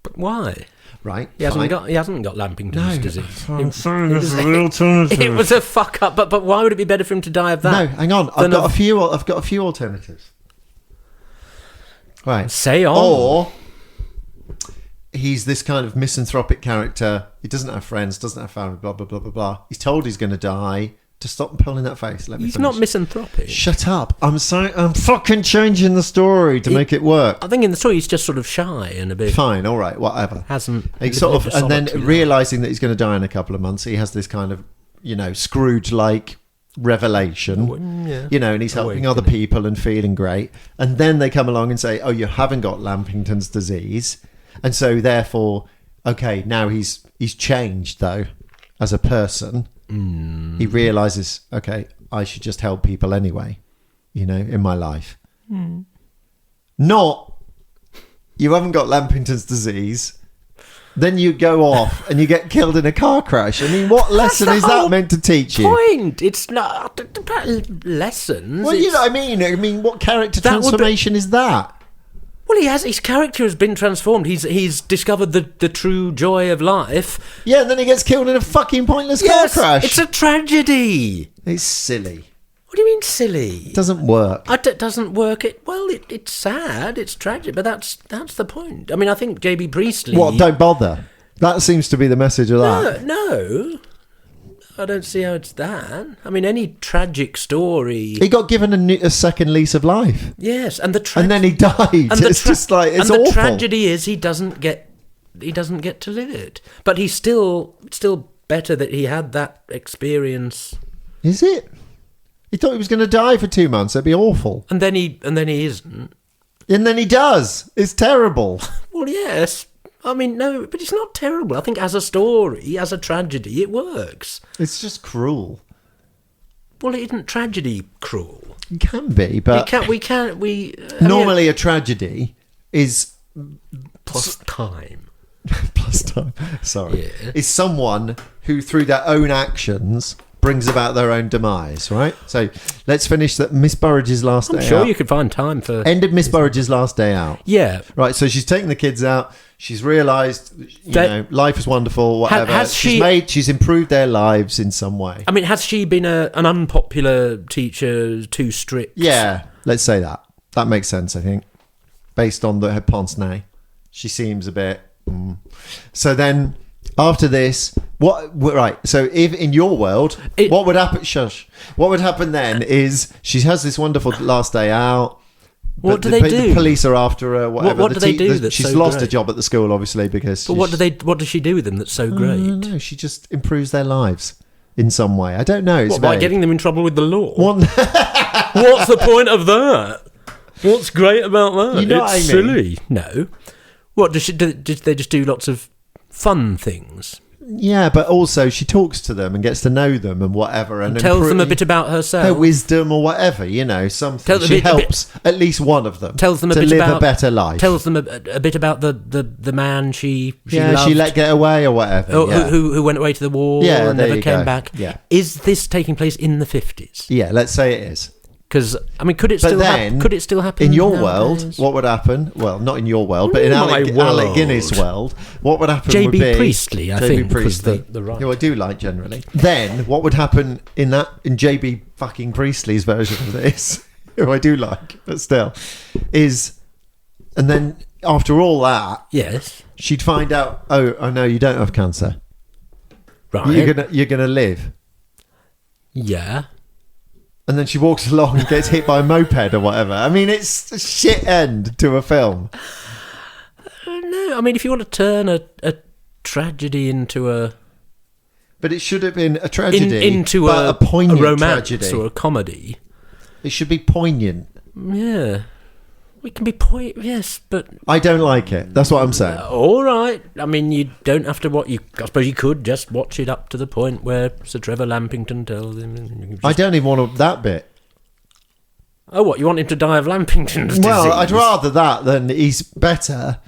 But why? Right, he hasn't got Lampington's disease. I'm sorry, this is a real alternative. It was a fuck up, but why would it be better for him to die of that? No, hang on. I've got a few alternatives. Right, say on. Or he's this kind of misanthropic character. He doesn't have friends, doesn't have family. Blah blah blah blah blah. He's told he's going to die. To stop pulling that face. He's not misanthropic. Shut up! I'm fucking changing the story to make it work. I think in the story he's just sort of shy and a bit. Fine, all right, whatever. He sort of, and then realizing that he's going to die in a couple of months, he has this kind of, Scrooge-like revelation. And he's helping other people and feeling great. And then they come along and say, "Oh, you haven't got Lampington's disease," and so therefore, okay, now he's changed though as a person. He realises, okay, I should just help people anyway, in my life. Not, you haven't got Lampington's disease, then you go off and you get killed in a car crash. I mean, what lesson is that meant to teach you? Point. It's not lessons. Well, you know what I mean? I mean, what character transformation is that? Well, his character has been transformed. He's discovered the true joy of life. Yeah, and then he gets killed in a fucking pointless car crash. It's a tragedy. It's silly. What do you mean silly? It doesn't work. It doesn't work. It's sad. It's tragic, but that's the point. I mean, I think J.B. Priestley. What? Don't bother. That seems to be the message of that. No. I don't see how it's that. I mean, any tragic story. He got given a second lease of life. Yes, and then he died. It's just like it's awful. And the tragedy is he doesn't get to live it. But he's still better that he had that experience. Is it? He thought he was going to die for 2 months. That'd be awful. And then he isn't. And then he does. It's terrible. Well, yes. I mean, no, but it's not terrible. I think as a story, as a tragedy, it works. It's just cruel. Well, isn't tragedy cruel? It can be, but normally a tragedy is plus time. Plus time. Sorry, yeah. Is someone who, through their own actions, brings about their own demise. Right. So let's finish that. Miss Burridge's last day. I'm sure out. You could find time for ended Miss Burridge's last day out. Yeah. Right. So she's taken the kids out. She's realised, life is wonderful. Whatever. She's improved their lives in some way. I mean, has she been an unpopular teacher, too strict? Yeah. Let's say that. That makes sense. I think, based on her pince-nez, she seems a bit. So then, after this, right? So, if in your world, what would happen? Shush. What would happen then is she has this wonderful last day out. What do they do? The police are after her. Whatever. What do they do? She's lost a job at the school, obviously, because. But what does she do with them that's so great? No, she just improves their lives in some way. I don't know. By getting them in trouble with the law? What's the point of that? What's great about that? You know it's silly. No. What did they just do? Lots of fun things. Yeah, but also she talks to them and gets to know them and whatever, and tells them a bit about herself, her wisdom or whatever. Something. She helps at least one of them. Tells them to live a better life. Tells them a bit about the man she loved. She let get away or whatever. Who went away to the war and never came back. Yeah. Is this taking place in the 50s? Yeah, let's say it is. Because, I mean, could it still happen in your nowadays? world? What would happen? Well, not in your world, but in Alec Guinness' world, what would happen would be... J.B. Priestley, I think, was the right... Who I do like, generally. Then, what would happen in J.B. fucking Priestley's version of this, who I do like, but still, is... And then, after all that... Yes. She'd find out, oh no, you don't have cancer. Right. You're gonna live. Yeah. And then she walks along and gets hit by a moped or whatever. I mean, it's a shit end to a film. No, I mean, if you want to turn a tragedy into a... But it should have been a tragedy. Into a poignant romance tragedy. Or a comedy. It should be poignant. Yeah. It can be yes, but... I don't like it. That's what I'm saying. All right. I mean, you don't have to I suppose you could just watch it up to the point where Sir Trevor Lampington tells him... I don't even want that bit. Oh, what? You want him to die of Lampington's disease? Well, I'd rather that than he's better.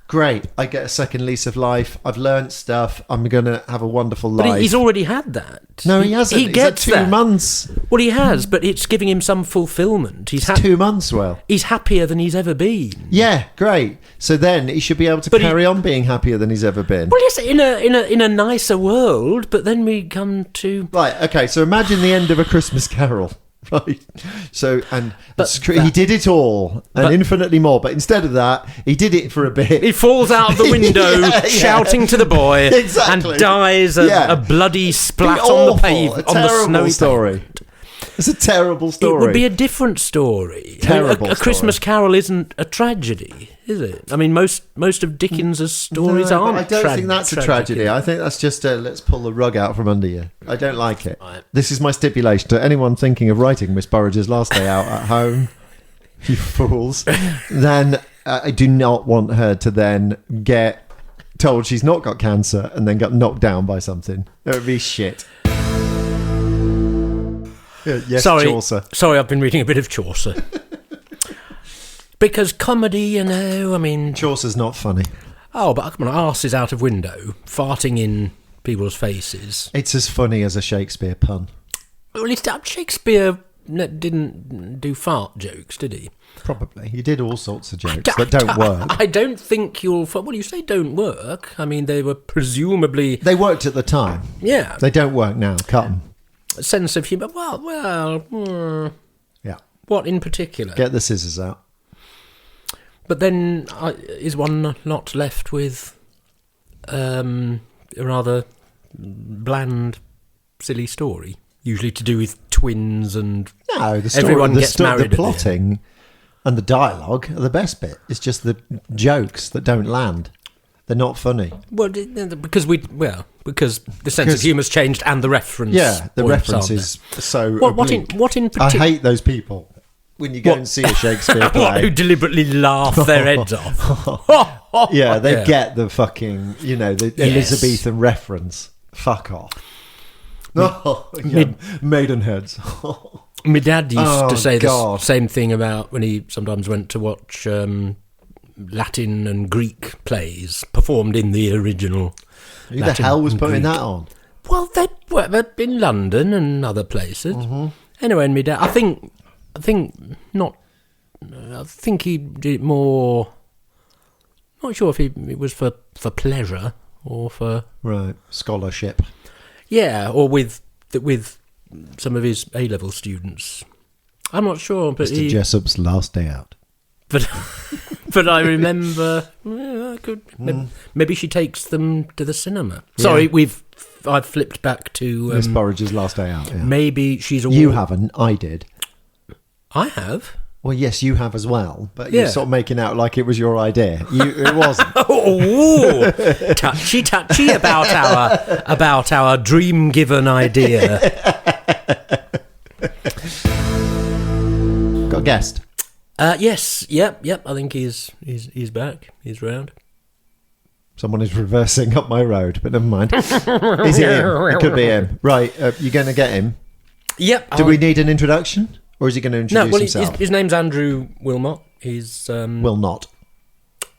Great. I get a second lease of life. I've learned stuff. I'm going to have a wonderful life. But he's already had that. No, he hasn't. He gets he's had 2 months. Well, he has, but it's giving him some fulfillment. It's 2 months, Well. He's happier than he's ever been. Yeah, great. So then he should be able to carry on being happier than he's ever been. Well, yes, in a nicer world, but then we come to... Right, okay, so imagine the end of A Christmas Carol. Right. So, he did it all and infinitely more, but instead of that, he did it for a bit. He falls out of the window shouting to to the boy and dies a bloody splat on the pavement, on the snowy story. It's a terrible story. It would be a different story. Terrible. A Christmas Carol isn't a tragedy, is it? I mean, most of Dickens's stories aren't. I don't think that's a tragedy. I think that's just let's pull the rug out from under you. I don't like it. Right. This is my stipulation to anyone thinking of writing Miss Burridge's last day out at home. You fools. Then I do not want her to then get told she's not got cancer and then get knocked down by something. That would be shit. Yes, Chaucer. Sorry, I've been reading a bit of Chaucer. Because comedy, I mean... Chaucer's not funny. Oh, but come on, arse is out of window, farting in people's faces. It's as funny as a Shakespeare pun. Well, Shakespeare didn't do fart jokes, did he? Probably. He did all sorts of jokes that don't work. I don't think well, you say don't work. I mean, they were presumably... They worked at the time. Yeah. They don't work now. Cut them. sense of humour. Yeah. What in particular? Get the scissors out. But then, is one not left with a rather bland, silly story? Usually to do with twins and No, the story, everyone gets married. The plotting and the dialogue are the best bit. It's just the jokes that don't land. They're not funny. Well, because the sense of humour's changed and the reference. Yeah, the points reference aren't is so. What in I particular? hate those people when you go and see a Shakespeare play. Who deliberately laugh their heads off? Yeah, they get the fucking, the Elizabethan reference. Fuck off. Maidenheads. My dad used to say God. the same thing about when he sometimes went to watch Latin and Greek plays performed in the original. Who Latin the hell was and putting Greek. that on? Well, they were in London and other places. Mm-hmm. Anyway, and my dad, I think he did it more. Not sure if it was for pleasure or for Scholarship. Yeah, or with some of his A-level students. I'm not sure, but Mr. Jessup's last day out. But I remember, maybe she takes them to the cinema. Yeah. Sorry, I've flipped back to Miss Burridge's last day out. Yeah. Maybe she's a. You haven't. I did. I have. Well, yes, you have as well, but you're sort of making out like it was your idea. It wasn't. Oh, touchy about our dream-given idea. Got a guest. Yes, yep. I think he's back. He's round. Someone is reversing up my road, but never mind. Is it him? It could be him. Right, you're going to get him. Yep. Do we need an introduction? Or is he going to introduce himself? His name's Andrew Wilnott. He's Wilnott.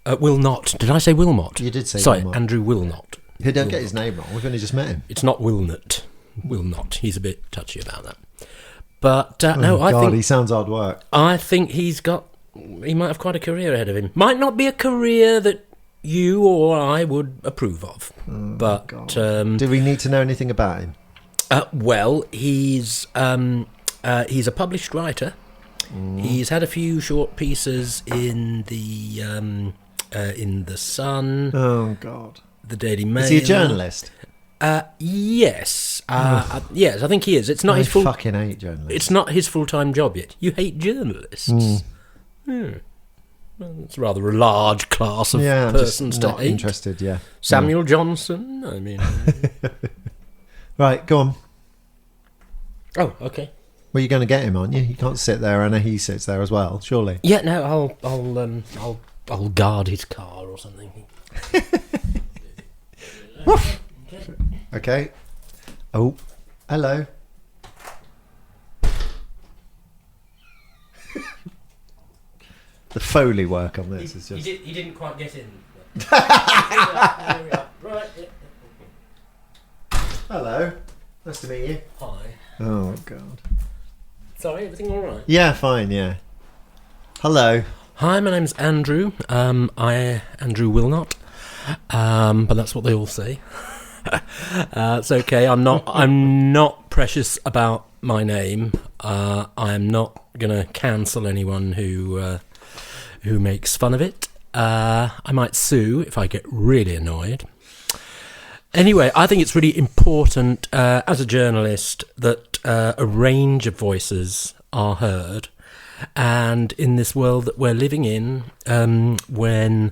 Wilnott. Did I say Wilmot? You did say Sorry, Wilmot. Andrew Wilnott. Who don't get his name wrong. We've only just met him. It's not Wilnott. Wilnott. He's a bit touchy about that. But I think he sounds hard work. I think he might have quite a career ahead of him. Might not be a career that you or I would approve of. But do we need to know anything about him? Well, he's a published writer. He's had a few short pieces in the Sun. Oh God! The Daily Mail. Is he a journalist? Yes. Yes, I think he is. It's not his full. I fucking hate journalists. It's not his full-time job yet. You hate journalists. Well, it's rather a large class of persons just to not hate. Interested. Yeah. Samuel Johnson. I mean. Right, go on. Oh, okay. Well, you're going to get him, aren't you? You can't sit there and he sits there as well, surely. Yeah, no, I'll guard his car or something. Okay. Oh, hello. The Foley work on this is just. He didn't quite get in. Right. Hello. Nice to meet you. Hi. Oh God. Sorry, everything all right? Yeah, fine. Yeah. Hello. Hi, my name's Andrew. Andrew Wilnott. But that's what they all say. It's okay. I'm not precious about my name. I'm not gonna cancel anyone who makes fun of it. I might sue if I get really annoyed. Anyway, I think it's really important as a journalist that a range of voices are heard. And in this world that we're living in, when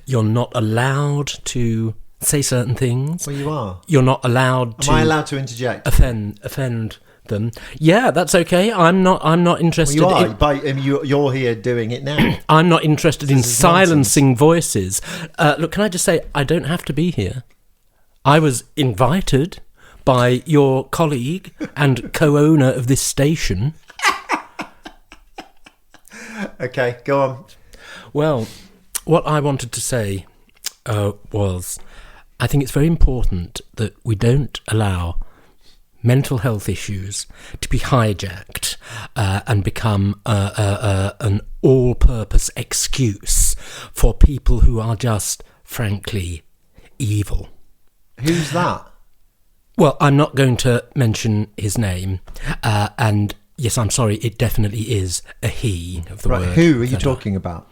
you're not allowed to say certain things. Well, you are. You're not allowed to... Am I allowed to interject? Offend them. Yeah, that's okay. I'm not interested... Well, you are. You're here doing it now. I'm not interested in silencing nonsense. voices. Look, can I just say, I don't have to be here. I was invited by your colleague and co-owner of this station. Okay, go on. Well, what I wanted to say was, I think it's very important that we don't allow mental health issues to be hijacked and become an all-purpose excuse for people who are just, frankly, evil. Who's that? Well, I'm not going to mention his name, and yes, I'm sorry, it definitely is a he of the word. Who are you talking about?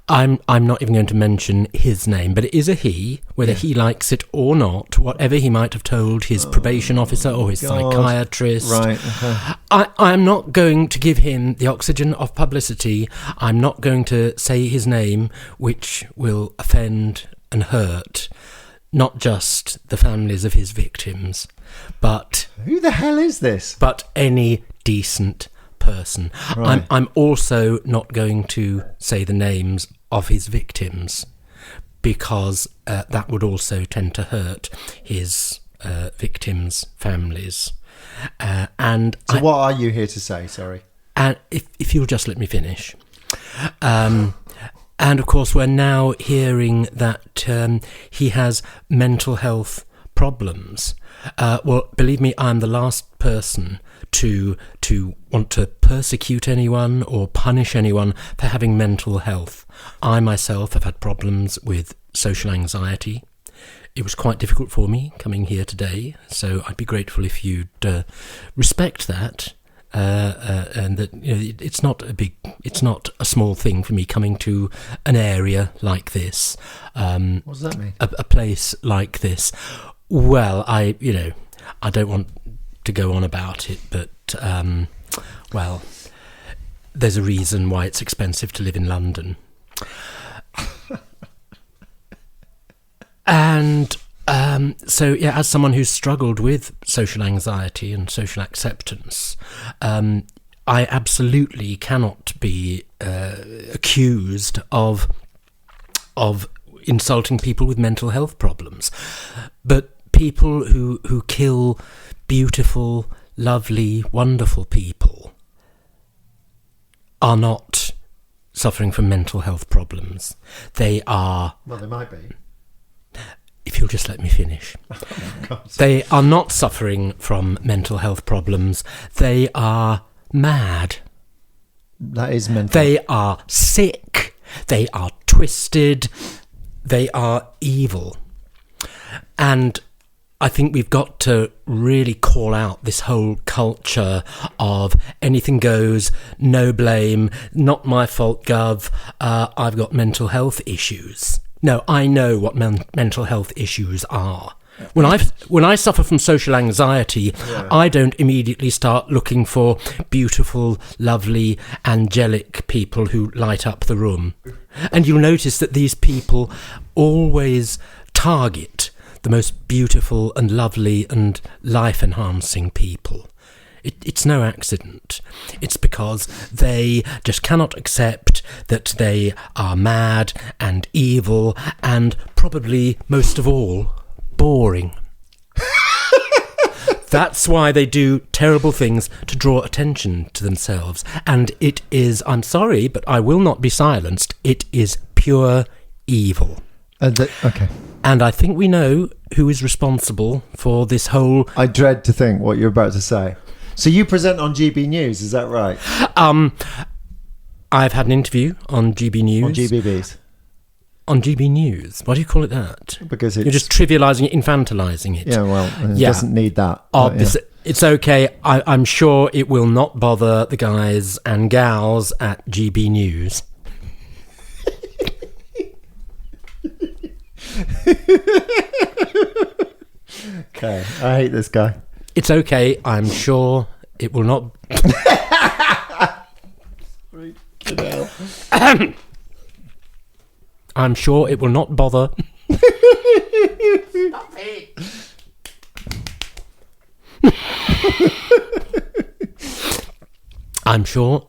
I'm not even going to mention his name, but it is a he, whether he likes it or not, whatever he might have told his probation officer or his psychiatrist. Right, okay. I'm not going to give him the oxygen of publicity. I'm not going to say his name, which will offend and hurt not just the families of his victims, but... Who the hell is this? But any decent person. Right. I'm also not going to say the names of his victims, because that would also tend to hurt his victims' families. And so what are you here to say? Sorry. And if you'll just let me finish. And of course, we're now hearing that he has mental health problems. Well, believe me, I'm the last person to want to persecute anyone or punish anyone for having mental health. I myself have had problems with social anxiety. It was quite difficult for me coming here today, so I'd be grateful if you'd respect that. And that, you know, it's not a small thing for me coming to an area like this. What does that mean? A place like this. Well, I don't want to go on about it, but well, there's a reason why it's expensive to live in London. And so, yeah, as someone who's struggled with social anxiety and social acceptance, I absolutely cannot be accused of insulting people with mental health problems. But people who kill beautiful, lovely, wonderful people are not suffering from mental health problems. They are... Well, they might be. If you'll just let me finish. They are not suffering from mental health problems. They are mad. That is mental. They are sick. They are twisted. They are evil. And I think we've got to really call out this whole culture of anything goes, no blame, not my fault, Gov, I've got mental health issues. No, I know what mental health issues are. When I suffer from social anxiety, I don't immediately start looking for beautiful, lovely, angelic people who light up the room. And you'll notice that these people always target the most beautiful and lovely and life-enhancing people. It's no accident. It's because they just cannot accept that they are mad and evil and probably, most of all, boring. That's why they do terrible things to draw attention to themselves. And it is, I'm sorry, but I will not be silenced, it is pure evil. Okay. And I think we know who is responsible for this whole... I dread to think what you're about to say. So you present on GB News, is that right? I've had an interview on GB News. On GBBs? On GB News. Why do you call it that? Because you're just trivialising it, infantilising it. Yeah, well, it doesn't need that. It's okay. I'm sure it will not bother the guys and gals at GB News. Okay, I hate this guy. It's okay. I'm sure it will not. I'm sure it will not bother. Stop it. I'm sure.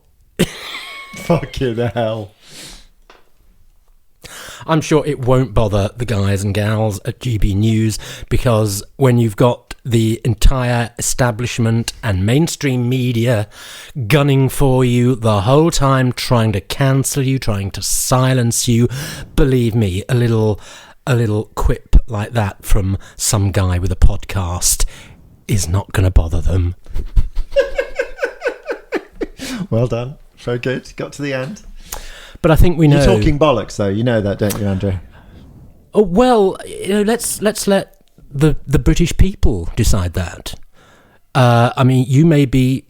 Fucking hell. I'm sure it won't bother the guys and gals at GB News, because when you've got the entire establishment and mainstream media gunning for you the whole time, trying to cancel you, trying to silence you, believe me, a little quip like that from some guy with a podcast is not going to bother them. Well done. Very good. Got to the end. But I think we know... You're talking bollocks, though. You know that, don't you, Andrew? Oh, well, let's let the British people decide that. I mean, you may be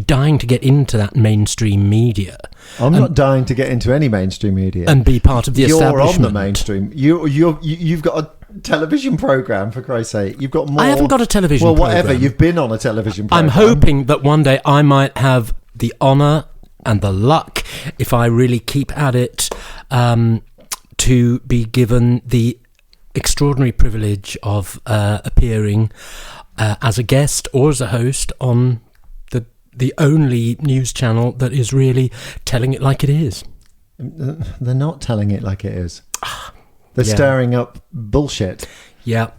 dying to get into that mainstream media. I'm not dying to get into any mainstream media and be part of the establishment. You're on the mainstream. You've got a television program, for Christ's sake. You've got more. I haven't got a television program. Well, whatever. You've been on a television program. I'm hoping that one day I might have the honour and the luck, if I really keep at it, to be given the extraordinary privilege of appearing as a guest or as a host on the only news channel that is really telling it like it is. They're not telling it like it is. They're stirring up bullshit. Yeah.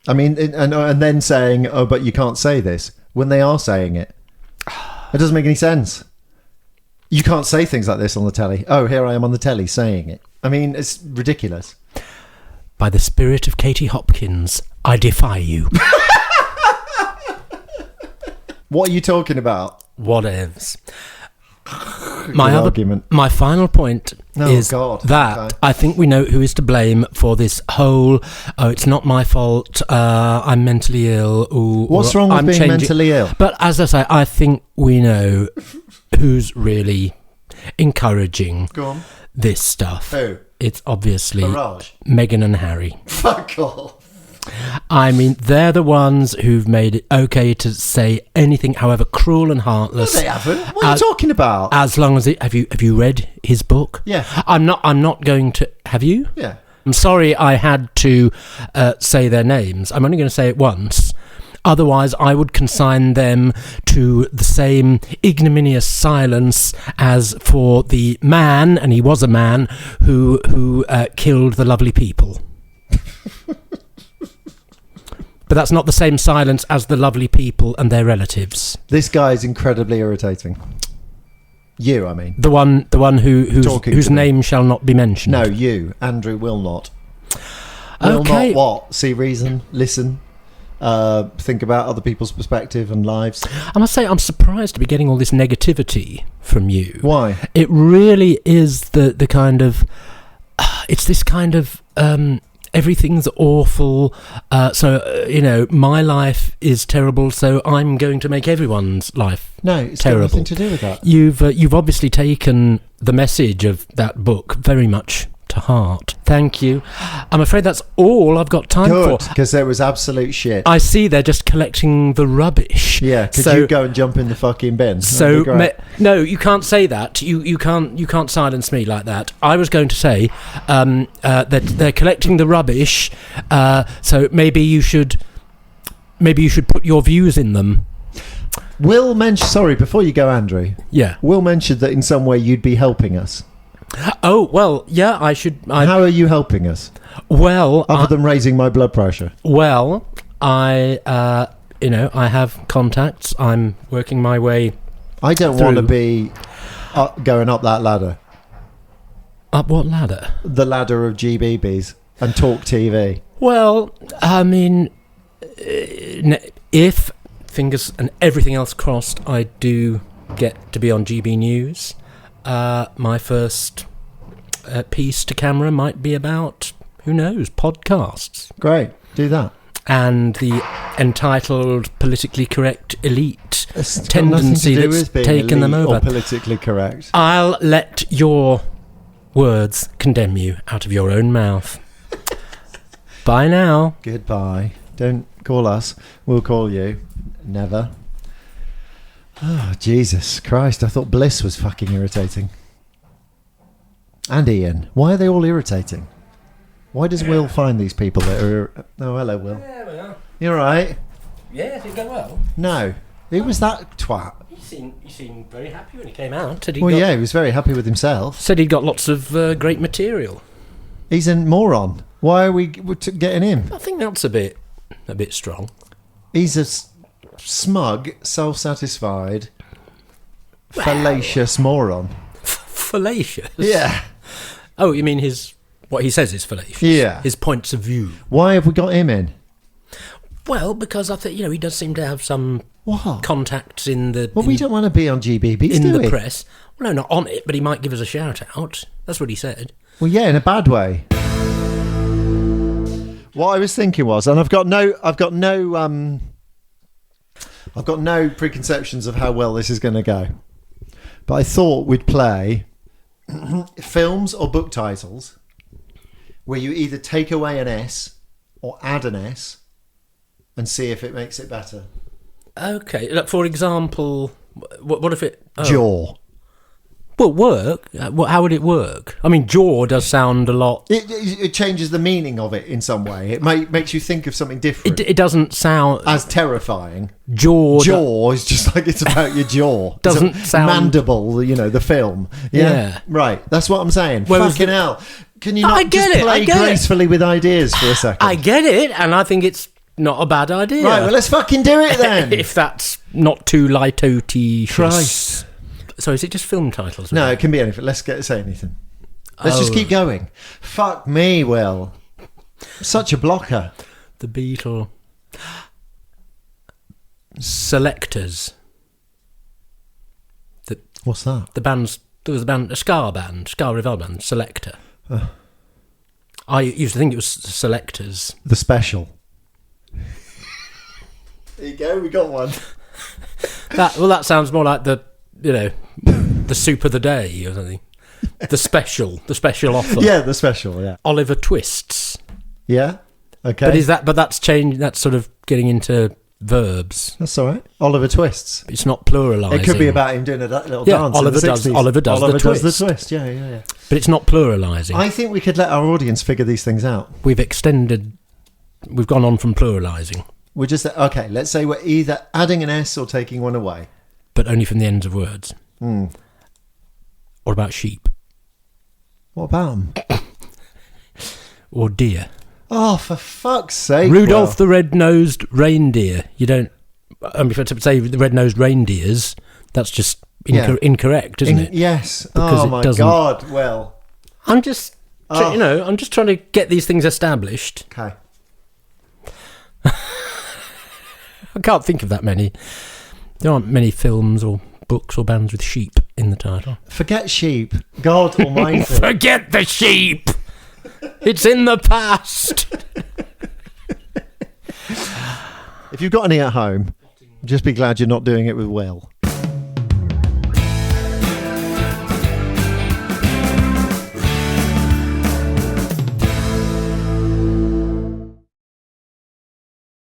I mean, and then saying, "Oh, but you can't say this," when they are saying it. It doesn't make any sense. You can't say things like this on the telly. Oh, here I am on the telly saying it. I mean, it's ridiculous. By the spirit of Katie Hopkins, I defy you. What are you talking about? Whatevs. Argument. My final point is that I think we know who is to blame for this whole, it's not my fault, I'm mentally ill. What's wrong with being mentally ill? But as I say, I think we know who's really encouraging this stuff. Who? It's obviously Burridge. Meghan and Harry. Fuck off. I mean, they're the ones who've made it okay to say anything, however cruel and heartless. No, they haven't. What are you talking about? As long as have you read his book? Yeah. I'm not going to. Have you? Yeah. I'm sorry, I had to say their names. I'm only going to say it once. Otherwise, I would consign them to the same ignominious silence as for the man, and he was a man, who killed the lovely people. But that's not the same silence as the lovely people and their relatives. This guy is incredibly irritating. You, I mean. The one whose name shall not be mentioned. No, you, Andrew Wilnott. Okay. Wilnott what? See reason, listen, think about other people's perspective and lives. I must say, I'm surprised to be getting all this negativity from you. Why? It really is the kind of... it's this kind of... everything's awful, so my life is terrible, so I'm going to make everyone's life it's terrible. got nothing to do with that. You've obviously taken the message of that book very much to heart. Thank you. I'm afraid that's all I've got time for. Good, because there was absolute shit. I see they're just collecting the rubbish. Yeah, could you go and jump in the fucking bin? So no, you can't say that. You can't silence me like that. I was going to say that they're collecting the rubbish. So maybe you should put your views in them. Will mentioned. Sorry, before you go, Andrew. Yeah. Will mentioned that in some way you'd be helping us. Oh well, yeah. I should. How are you helping us? Well, other than raising my blood pressure. Well, I have contacts. I'm working my way. I don't want to be going up that ladder. Up what ladder? The ladder of GBBs and Talk TV. Well, I mean, if fingers and everything else crossed, I do get to be on GB News. My first piece to camera might be about, who knows, podcasts. Great, do that. And the entitled politically correct elite tendency that's taken them over. Or politically correct. I'll let your words condemn you out of your own mouth. Bye now. Goodbye. Don't call us. We'll call you. Never. Oh, Jesus Christ. I thought Bliss was fucking irritating. And Ian. Why are they all irritating? Why does Will find these people that are... Oh, hello, Will. Yeah, we are. You all right? Yeah, did it go well? No. Who was that twat? He seemed very happy when he came out. He was very happy with himself. Said he'd got lots of great material. He's a moron. Why are we getting him? I think that's a bit strong. He's a smug, self-satisfied, fallacious moron. Fallacious? Yeah. Oh, you mean what he says is fallacious? Yeah. His points of view. Why have we got him in? Well, because I think, he does seem to have some contacts in the... Well, we don't want to be on GBBs, in the press. Well, no, not on it, but he might give us a shout-out. That's what he said. Well, yeah, in a bad way. What I was thinking was, and I've got no preconceptions of how well this is going to go, but I thought we'd play films or book titles where you either take away an S or add an S and see if it makes it better. Okay, like for example, what if it... Jaw. Well, work? How would it work? I mean, jaw does sound a lot... It changes the meaning of it in some way. It makes you think of something different. It doesn't sound... As terrifying. Jaw is just like it's about your jaw. Doesn't sound... Mandible, the film. Yeah. Right, that's what I'm saying. Fucking hell. Can you not just play gracefully with ideas for a second? I get it, and I think it's not a bad idea. Right, well, let's fucking do it then. If that's not too light-o-ty. Christ. So is it just film titles? No, it can be anything. Let's say anything. Let's just keep going. Fuck me, Will. Such a blocker. The Beatle. Selectors. What's that? There was a ska revival band, Selector. I used to think it was Selectors. The Special. There you go, we got one. That sounds more like the soup of the day or something. The special offer. Yeah, the special, yeah. Oliver Twists. Yeah, okay. But that's changed, that's sort of getting into verbs. That's all right. Oliver Twists. It's not pluralising. It could be about him doing a little dance. Oliver does the twist. Yeah. But it's not pluralising. I think we could let our audience figure these things out. We've gone on from pluralising. We're just, okay, let's say we're either adding an S or taking one away. But only from the ends of words. What about sheep? What about them? Or deer? Oh, for fuck's sake. Rudolph the Red-Nosed Reindeer. You don't... if I say the red-nosed reindeers, that's just incorrect, isn't it? Yes. Because my God. Well... I'm just... I'm just trying to get these things established. Okay. I can't think of that many. There aren't many films or books or bands with sheep in the title. Forget sheep. God almighty. Forget the sheep. It's in the past. If you've got any at home, just be glad you're not doing it with Will.